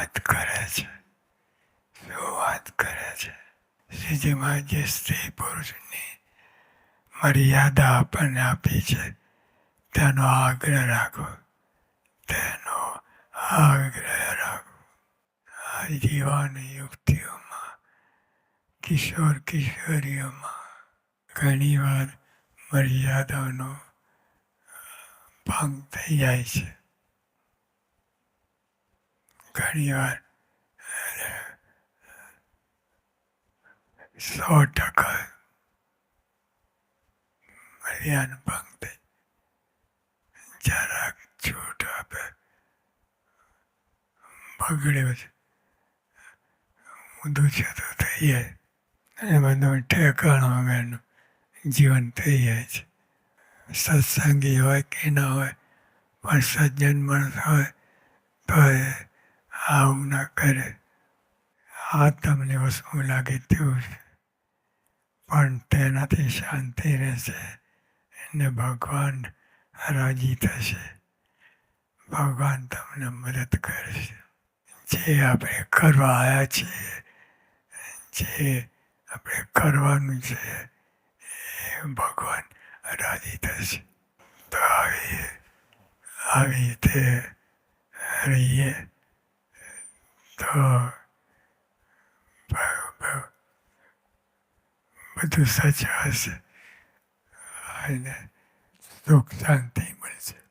વાત કરે છે? શું વાત કરે છે? શ્રીજીમાં જે સ્ત્રી પુરુષની મર્યાદા આપણને આપી છે તેનો આગ્રહ રાખો, તેનો આગ્રહ રાખો. આ યુવાન યુવતીઓમાં, કિશોર કિશોરીઓમાં ઘણીવાર મર્યાદાનો ભંગ થઈ જાય છે. ઘણીવાર 100% મર્યાદાનો ભંગ થઈ, જરાક છૂટ આપે, બગડ્યો છે, ઊંધું છે તો થઈ જાય, અને બધું ઠેકાણ વગરનું જીવન થઈ જાય છે. સત્સંગી હોય કે ના હોય, પણ સજ્જન માણસ હોય તો એ આવું ના કરે. આ તમને વસ્તુ લાગે તેવું છે, પણ તેનાથી શાંતિ રહેશે અને ભગવાન રાજી થશે. ભગવાન તમને મદદ કરશે. જે આપણે કરવા આવ્યા છીએ, જે આપણે કરવાનું છે, એ ભગવાન રાજી થશે. તો આવી રીતે રહીએ તો બધું સચવાશે અને સુખ શાંતિ મળશે.